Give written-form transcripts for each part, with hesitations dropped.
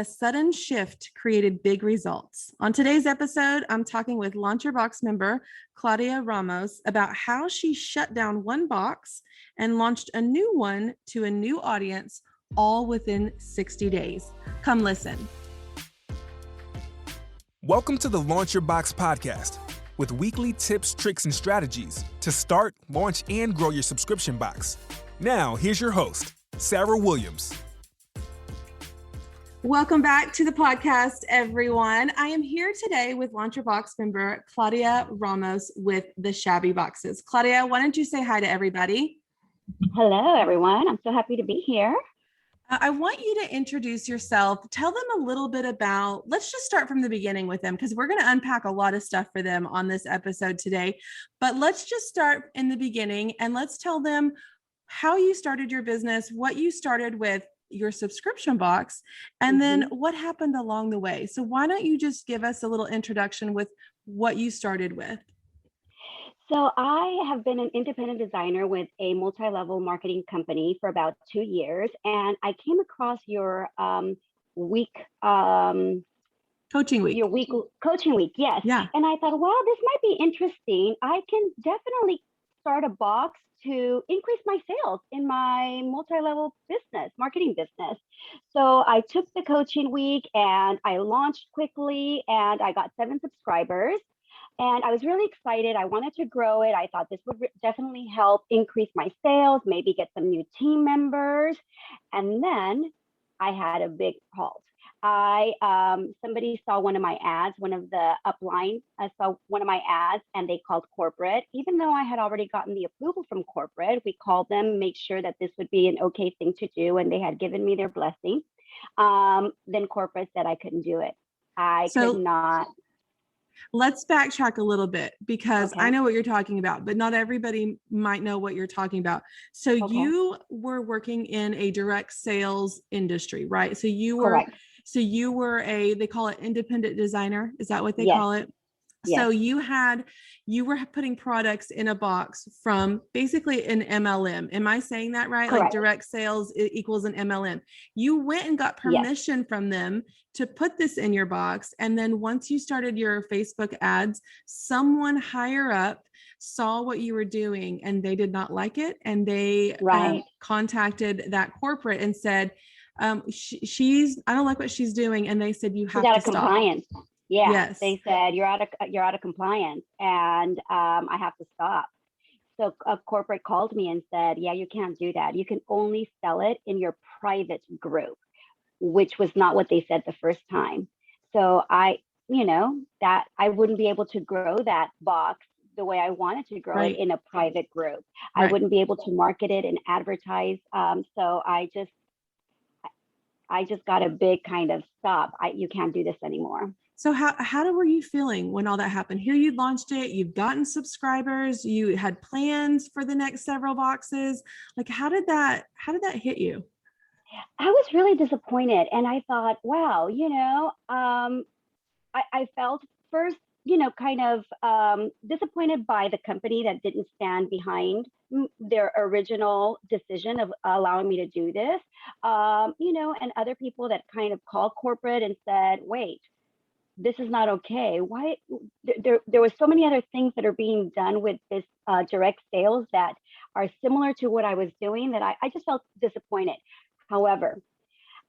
A sudden shift created big results. On today's episode, I'm talking with Launch Your Box member Claudia Ramos about how she shut down one box and launched a new one to a new audience, all within 60 days. Come listen. Welcome to the Launch Your Box podcast, with weekly tips, tricks, and strategies to start, launch, and grow your subscription box. Now, here's your host, Sarah Williams. Welcome back to the podcast, everyone. I am here today with Launch Your Box member Claudia Ramos with the Shabby Boxes. Claudia, why don't you say hi to everybody? Hello, everyone. I'm so happy to be here. I want you to introduce yourself. Tell them a little bit about, let's just start from the beginning with them because we're going to unpack a lot of stuff for them on this episode today. But let's just start in the beginning and let's tell them how you started your business, what you started with your subscription box, and then what happened along the way. So why don't you just give us a little introduction with what you started with? So I have been an independent designer with a multi-level marketing company for about 2 years. And I came across your coaching week. Your week coaching week. Yes. Yeah. And I thought, wow, this might be interesting. I can definitely start a box to increase my sales in my multi-level business, marketing business. So I took the coaching week and I launched quickly and I got 7 subscribers. And I was really excited. I wanted to grow it. I thought this would definitely help increase my sales, maybe get some new team members. And then I had a big halt. Somebody saw one of my ads, one of the upline, saw one of my ads and they called corporate. Even though I had already gotten the approval from corporate, we called them, make sure that this would be an okay thing to do. And they had given me their blessing. Then corporate said I couldn't do it. I could not. Let's backtrack a little bit because I know what you're talking about, but not everybody might know what you're talking about. So you were working in a direct sales industry, right? So you were, correct. So you were they call it independent designer. Is that what they call it? Yes. So you were putting products in a box from basically an MLM. Am I saying that right? Correct. Like direct sales equals an MLM. You went and got permission from them to put this in your box. And then once you started your Facebook ads, someone higher up saw what you were doing and they did not like it. And they contacted that corporate and said, I don't like what she's doing. And they said, you have to stop. Compliance. Yeah, yes. They said you're out of compliance, and I have to stop. So a corporate called me and said, yeah, you can't do that. You can only sell it in your private group, which was not what they said the first time. So I wouldn't be able to grow that box the way I wanted to grow it in a private group. I wouldn't be able to market it and advertise. So I just got a big kind of stop. You can't do this anymore. So how were you feeling when all that happened? Here you launched it, you've gotten subscribers, you had plans for the next several boxes. Like how did that hit you? I was really disappointed. And I thought, wow, I felt first, kind of disappointed by the company that didn't stand behind their original decision of allowing me to do this, and other people that kind of called corporate and said, wait, this is not okay. Why? There was so many other things that are being done with this direct sales that are similar to what I was doing that I just felt disappointed. However,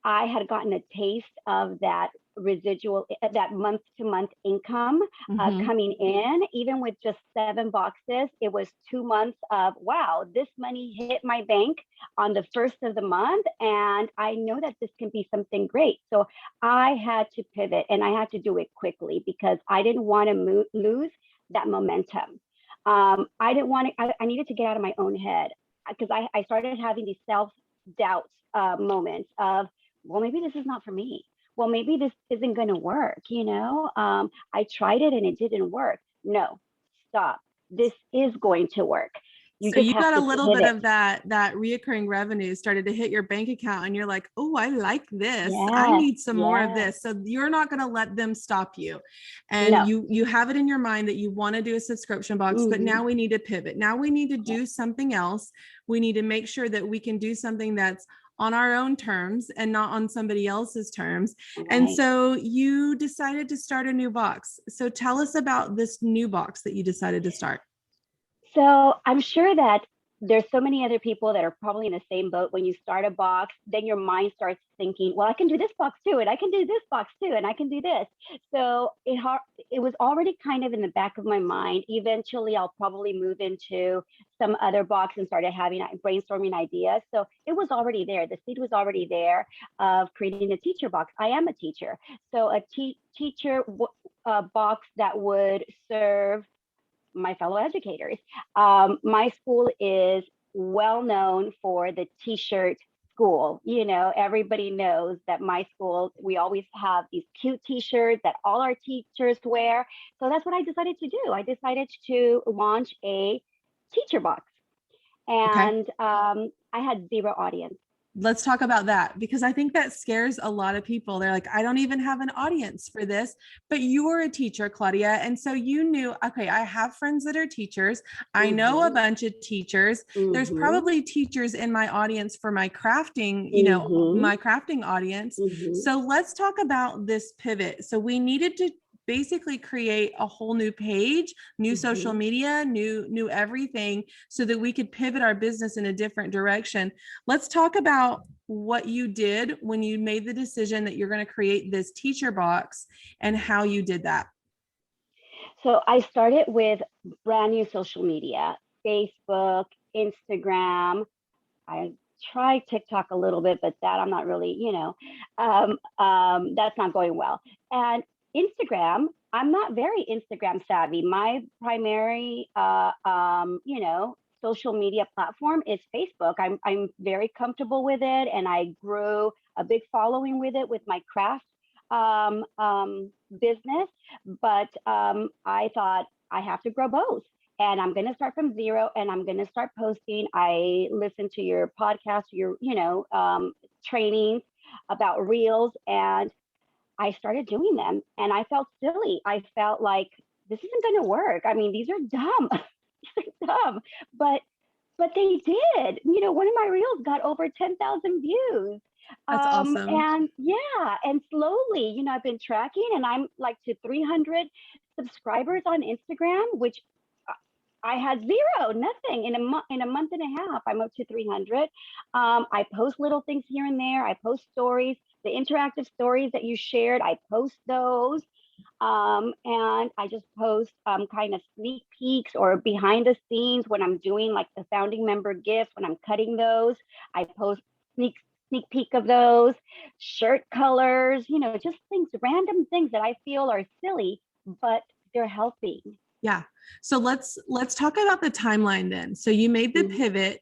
I had gotten a taste of that residual, that month-to-month income coming in, even with just 7 boxes. It was 2 months of, wow, this money hit my bank on the first of the month. And I know that this can be something great. So I had to pivot and I had to do it quickly because I didn't want to lose that momentum. I needed to get out of my own head because I started having these self-doubt moments of, well, maybe this is not for me. Well, maybe this isn't going to work. I tried it and it didn't work. No, stop. This is going to work. So you got a little bit of that reoccurring revenue started to hit your bank account and you're like, oh, I like this. Yes, I need some more of this. So you're not going to let them stop you. And you have it in your mind that you want to do a subscription box, but now we need to pivot. Now we need to do something else. We need to make sure that we can do something that's on our own terms and not on somebody else's terms. Right. And so you decided to start a new box. So tell us about this new box that you decided to start. So I'm sure that there's so many other people that are probably in the same boat. When you start a box, then your mind starts thinking, well, I can do this box too, and I can do this box too, and I can do this. So it was already kind of in the back of my mind. Eventually, I'll probably move into some other box and started having brainstorming ideas. So it was already there. The seed was already there of creating a teacher box. I am a teacher. So a teacher box that would serve my fellow educators. My school is well known for the t-shirt school. You know, everybody knows that my school, we always have these cute t-shirts that all our teachers wear. So that's what I decided to do. I decided to launch a teacher box. And I had zero audience. Let's talk about that, because I think that scares a lot of people. They're like, I don't even have an audience for this. But you were a teacher, Claudia. And so you knew, okay, I have friends that are teachers. I know a bunch of teachers. There's probably teachers in my audience for my crafting, my crafting audience. So let's talk about this pivot. So we needed to basically create a whole new page, new social media, new everything, so that we could pivot our business in a different direction. Let's talk about what you did when you made the decision that you're going to create this teacher box and how you did that. So I started with brand new social media, Facebook, Instagram. I tried TikTok a little bit, but that I'm not really, that's not going well. And Instagram, I'm not very Instagram savvy. My primary, social media platform is Facebook. I'm very comfortable with it, and I grew a big following with it with my craft business. But I thought I have to grow both. And I'm going to start from zero, and I'm going to start posting. I listened to your podcast, your, trainings about reels, and I started doing them, and I felt silly. I felt like this isn't going to work. I mean, these are dumb, but they did. One of my reels got over 10,000 views. That's awesome. And yeah, and slowly, I've been tracking, and I'm like to 300 subscribers on Instagram, which I had zero, nothing. In a month and a half, I'm up to 300. I post little things here and there. I post stories, the interactive stories that you shared. I post those. And I just post kind of sneak peeks or behind the scenes when I'm doing like the founding member gifts, when I'm cutting those. I post sneak peek of those, shirt colors, just things, random things that I feel are silly, but they're helping. Yeah. So let's talk about the timeline then. So you made the pivot,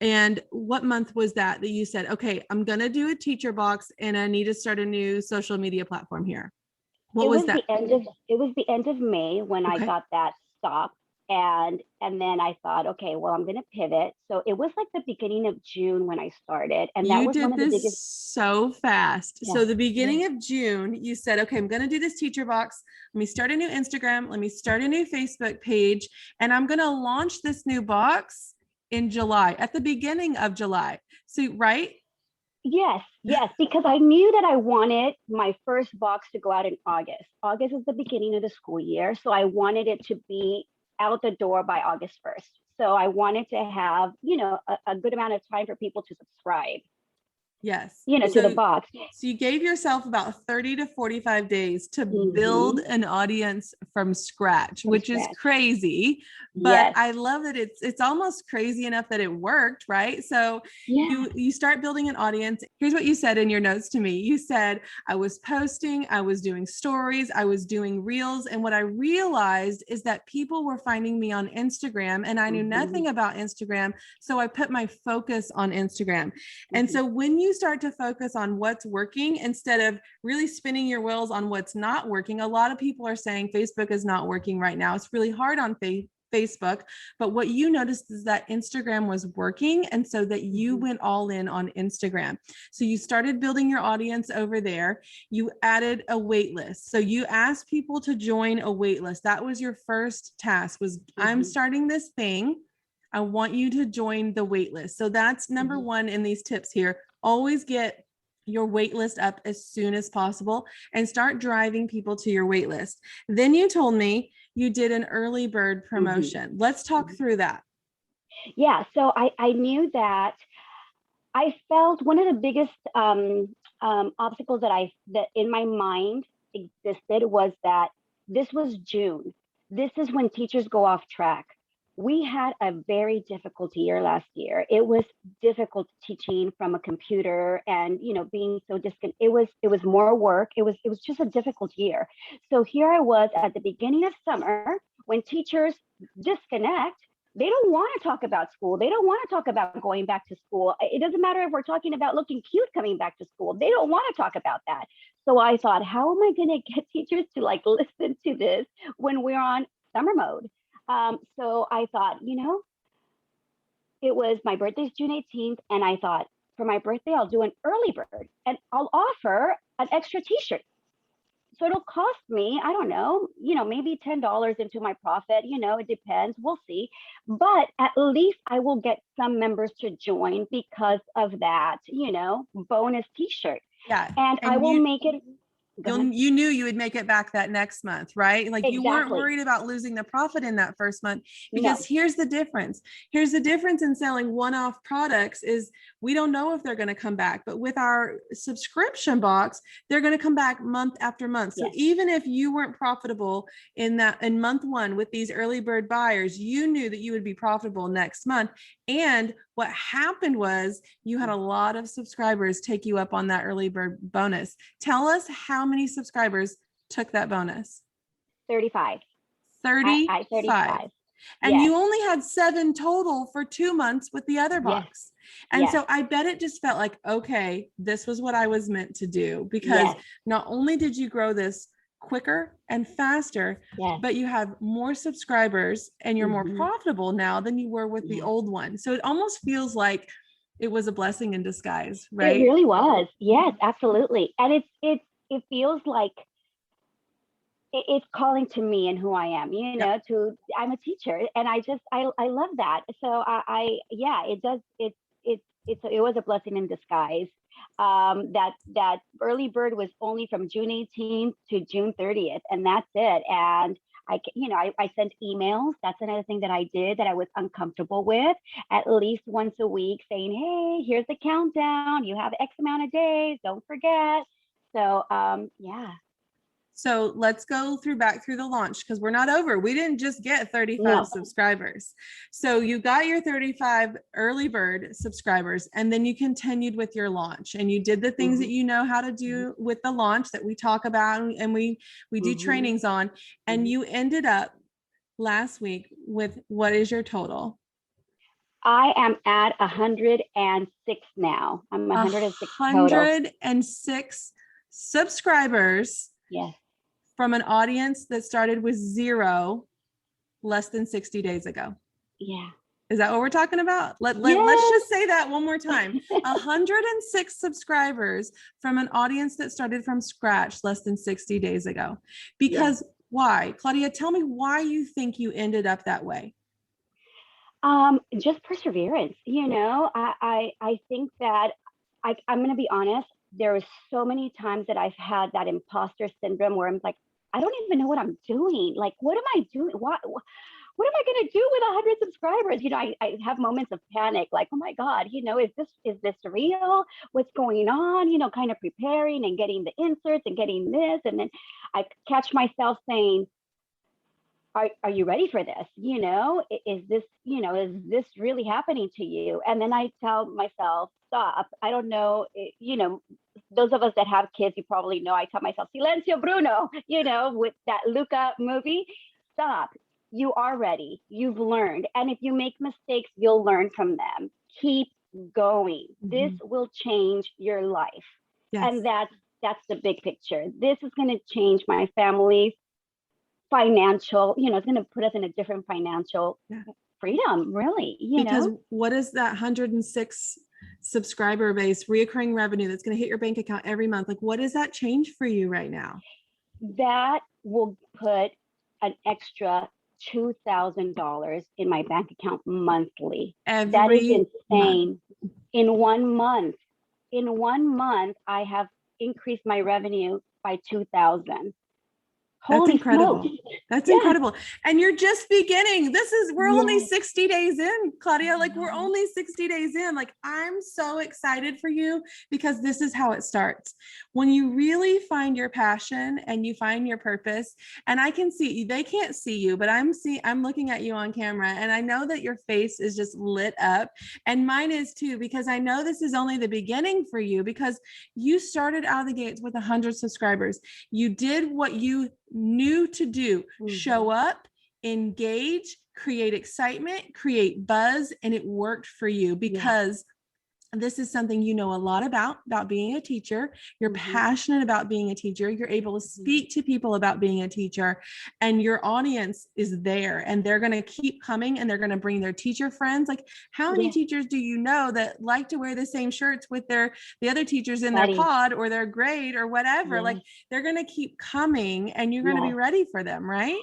and what month was that you said, okay, I'm going to do a teacher box and I need to start a new social media platform here? What was that? It was the end of May when I got that stop. And then I thought, okay, well, I'm going to pivot. So it was like the beginning of June when I started. And that was one of the biggest. So fast. Yeah. So the beginning of June, you said, okay, I'm going to do this teacher box. Let me start a new Instagram. Let me start a new Facebook page. And I'm going to launch this new box in July, at the beginning of July. So, right? Yes, because I knew that I wanted my first box to go out in August. August is the beginning of the school year. So I wanted it to be out the door by August 1st. So I wanted to have, a good amount of time for people to subscribe. Yes. To the box. So you gave yourself about 30 to 45 days to build an audience from scratch, which is crazy. But I love that it's almost crazy enough that it worked, right? So you start building an audience. Here's what you said in your notes to me. You said, I was posting, I was doing stories, I was doing reels. And what I realized is that people were finding me on Instagram, and I knew nothing about Instagram. So I put my focus on Instagram. And so when you start to focus on what's working instead of really spinning your wheels on what's not working, a lot of people are saying Facebook is not working right now. It's really hard on Facebook. But what you noticed is that Instagram was working. And so that you went all in on Instagram. So you started building your audience over there. You added a wait list. So you asked people to join a wait list. That was your first task, was I'm starting this thing. I want you to join the wait list. So that's number one in these tips here. always get your wait list up as soon as possible and start driving people to your wait list. Then you told me you did an early bird promotion. Let's talk through that. Yeah. So I knew that I felt one of the biggest obstacles that in my mind existed was that this was June. This is when teachers go off track. We had a very difficult year last year. It was difficult teaching from a computer and being so disconnected. It was more work. It was just a difficult year. So here I was at the beginning of summer when teachers disconnect. They don't want to talk about school. They don't want to talk about going back to school. It doesn't matter if we're talking about looking cute coming back to school. They don't want to talk about that. So I thought, how am I going to get teachers to listen to this when we're on summer mode? So I thought, it was my birthday's June 18th. And I thought, for my birthday, I'll do an early bird and I'll offer an extra t-shirt. So it'll cost me, I don't know, maybe $10 into my profit, it depends, we'll see. But at least I will get some members to join because of that, bonus t-shirt. Yeah. And I will make it. You knew you would make it back that next month, right? Like you weren't worried about losing the profit in that first month, because here's the difference. Here's the difference in selling one-off products is we don't know if they're going to come back, but with our subscription box, they're going to come back month after month. So even if you weren't profitable in month one with these early bird buyers, you knew that you would be profitable next month. And what happened was you had a lot of subscribers take you up on that early bird bonus. Tell us how many subscribers took that bonus. 35. 35. And you only had 7 total for 2 months with the other box. And so I bet it just felt like, okay, this was what I was meant to do, because not only did you grow this quicker and faster, but you have more subscribers and you're more profitable now than you were with the old one. So it almost feels like it was a blessing in disguise, right? It really was. Yes, absolutely. And it feels like it's calling to me and who I am, I'm a teacher, and I love that. So it was a blessing in disguise. That early bird was only from June 18th to June 30th, and that's it. And I sent emails. That's another thing that I did that I was uncomfortable with, at least once a week, saying, hey, here's the countdown. You have X amount of days. Don't forget. So, So let's go back through the launch, because we're not over. We didn't just get 35 subscribers. So you got your 35 early bird subscribers, and then you continued with your launch, and you did the things that you know how to do with the launch that we talk about and we do trainings on. And you ended up last week with, what is your total? I am at 106 now. I'm 106 106 subscribers. Yes. From an audience that started with 0 less than 60 days ago. Yeah. Is that what we're talking about? Let's just say that one more time. 106 subscribers from an audience that started from scratch less than 60 days ago. Because why? Claudia, tell me why you think you ended up that way. Just perseverance. I think that I'm going to be honest. There was so many times that I've had that imposter syndrome where I'm like, I don't even know what I'm doing. Like, what am I doing? What am I going to do with 100 subscribers? I have moments of panic, like, oh my God, is this real? What's going on? Kind of preparing and getting the inserts and getting this. And then I catch myself saying, are you ready for this? Is this really happening to you? And then I tell myself, stop. I don't know, those of us that have kids, you probably know, I tell myself, silencio Bruno, with that Luca movie, stop. You are ready. You've learned. And if you make mistakes, you'll learn from them. Keep going. This will change your life. Yes. And that's the big picture. This is going to change my family's financial, it's going to put us in a different financial freedom, really. Because what is that 106 subscriber base, reoccurring revenue that's going to hit your bank account every month? Like, what does that change for you right now? That will put an extra $2,000 in my bank account monthly. That is insane. In 1 month. in 1 month, I have increased my revenue by 2,000. That's Holy smokes. incredible. That's Yes. incredible. And you're just beginning. We're only Yes. 60 days in, Claudia. I Like we're know. only 60 days in. Like I'm so excited for you because this is how it starts. When you really find your passion and you find your purpose, and I can see, they can't see you, but I'm looking at you on camera and I know that your face is just lit up, and mine is too, because I know this is only the beginning for you, because you started out of the gates with 100 subscribers. You did what you knew to do, show up, engage, create excitement, create buzz, and it worked for you because this is something you know a lot about being a teacher. You're passionate about being a teacher. You're able to speak to people about being a teacher, and your audience is there, and they're going to keep coming, and they're going to bring their teacher friends. Like, how many teachers do you know that like to wear the same shirts with the other teachers in their pod or their grade or whatever? Like, they're going to keep coming, and you're going to be ready for them, right?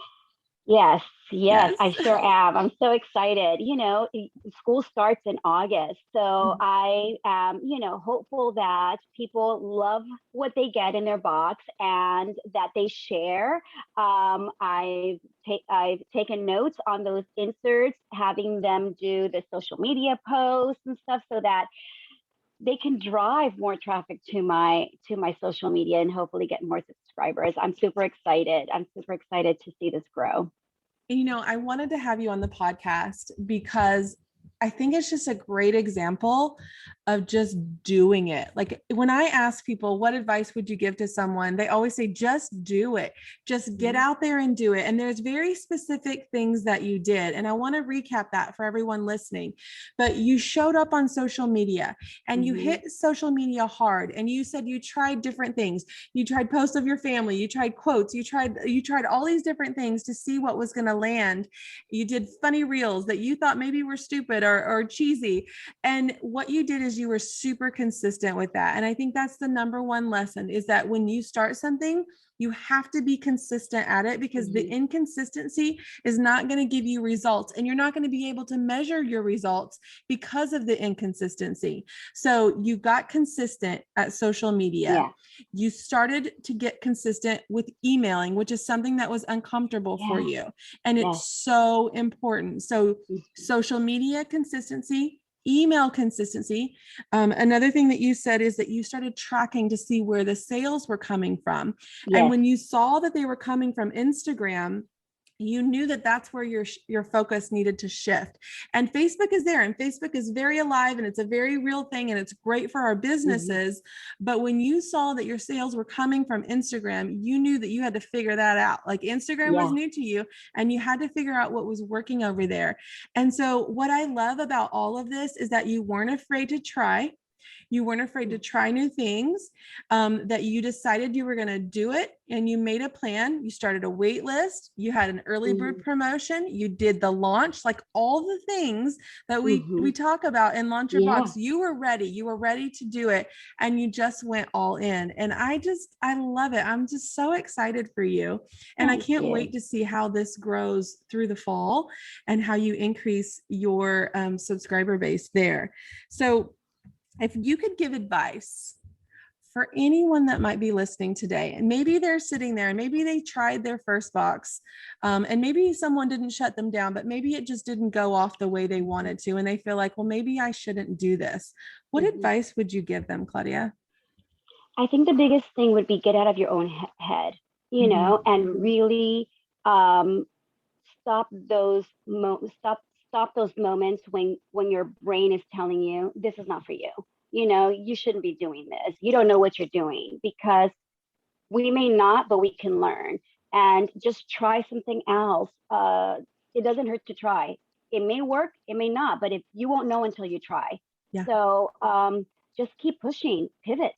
Yes, I sure am. I'm so excited. School starts in August. So I am, hopeful that people love what they get in their box and that they share. I've taken notes on those inserts, having them do the social media posts and stuff so that they can drive more traffic to my social media and hopefully get more subscribers. I'm super excited. I'm super excited to see this grow. I wanted to have you on the podcast because I think it's just a great example of just doing it. Like when I ask people, what advice would you give to someone? They always say, just do it. Just get out there and do it. And there's very specific things that you did. And I want to recap that for everyone listening. But you showed up on social media and you hit social media hard. And you said you tried different things. You tried posts of your family. You tried quotes. You tried all these different things to see what was going to land. You did funny reels that you thought maybe were stupid or cheesy. And what you did is you were super consistent with that. And I think that's the number one lesson, is that when you start something, you have to be consistent at it, because the inconsistency is not going to give you results, and you're not going to be able to measure your results because of the inconsistency. So you got consistent at social media. You started to get consistent with emailing, which is something that was uncomfortable for you. And it's so important. So social media consistency, email consistency. Another thing that you said is that you started tracking to see where the sales were coming from. And when you saw that they were coming from Instagram, you knew that that's where your focus needed to shift. And Facebook is there, and Facebook is very alive, and it's a very real thing, and it's great for our businesses. But when you saw that your sales were coming from Instagram, you knew that you had to figure that out. Like Instagram was new to you, and you had to figure out what was working over there. And so what I love about all of this is that you weren't afraid to try. You weren't afraid to try new things, that you decided you were going to do it, and you made a plan. You started a wait list. You had an early bird promotion. You did the launch, like all the things that we talk about in Launch Your Box. You were ready. You were ready to do it, and you just went all in. And I love it. I'm just so excited for you. And I can't wait to see how this grows through the fall and how you increase your subscriber base there. So if you could give advice for anyone that might be listening today, and maybe they're sitting there and maybe they tried their first box, and maybe someone didn't shut them down, but maybe it just didn't go off the way they wanted to, and they feel like, well, maybe I shouldn't do this. What advice would you give them, Claudia? I think the biggest thing would be get out of your own head, and really stop those moments when your brain is telling you this is not for you. You shouldn't be doing this. You don't know what you're doing, because we may not, but we can learn, and just try something else. It doesn't hurt to try. It may work, it may not, but if you won't know until you try. So just keep pushing, pivot.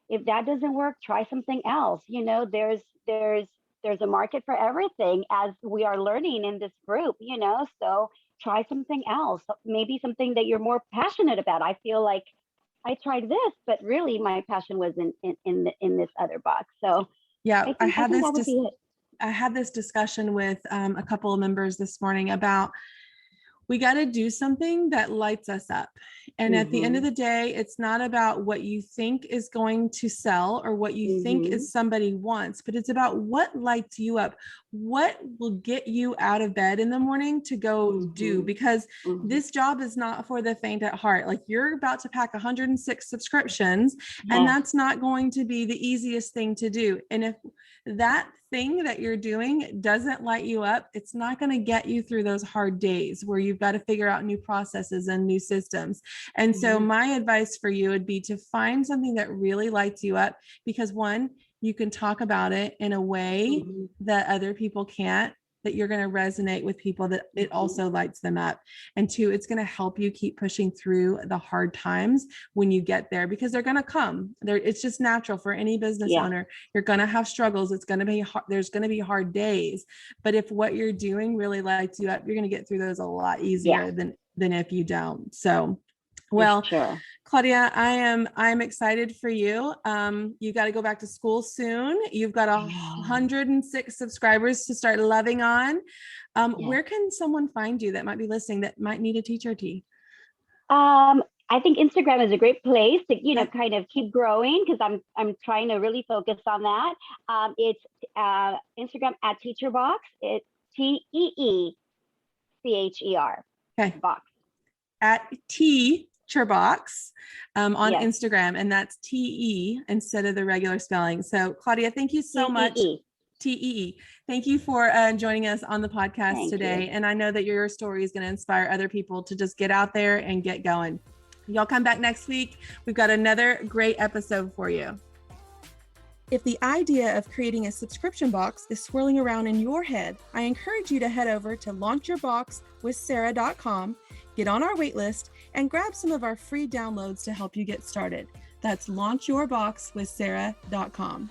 If that doesn't work, try something else. There's a market for everything, as we are learning in this group, so try something else, maybe something that you're more passionate about. I feel like I tried this, but really my passion was in this other box. So I had this discussion with a couple of members this morning about we got to do something that lights us up. And at the end of the day, it's not about what you think is going to sell or what you think is somebody wants, but it's about what lights you up, what will get you out of bed in the morning to go do, because this job is not for the faint at heart. Like, you're about to pack 106 subscriptions, and that's not going to be the easiest thing to do. And if that thing that you're doing doesn't light you up, it's not going to get you through those hard days where you've got to figure out new processes and new systems. And so my advice for you would be to find something that really lights you up, because one, you can talk about it in a way that other people can't, that you're going to resonate with people, that it also lights them up. And two, it's going to help you keep pushing through the hard times when you get there, because they're going to come there. It's just natural for any business owner. You're going to have struggles. It's going to be hard. There's going to be hard days, but if what you're doing really lights you up, you're going to get through those a lot easier than if you don't. So, well, sure. Claudia, I'm excited for you. You got to go back to school soon. You've got 106 subscribers to start loving on. Where can someone find you that might be listening, that might need a teacher tee? I think Instagram is a great place to, kind of keep growing, because I'm trying to really focus on that. It's Instagram at TeacherBox. It's TEECHER. Okay. Box. At TeacherBox on Instagram, and that's TE instead of the regular spelling. So Claudia, thank you so much. TEE. Thank you for joining us on the podcast today. And I know that your story is going to inspire other people to just get out there and get going. Y'all come back next week. We've got another great episode for you. If the idea of creating a subscription box is swirling around in your head, I encourage you to head over to launchyourboxwithsarah.com, get on our waitlist, and grab some of our free downloads to help you get started. That's launchyourboxwithsarah.com.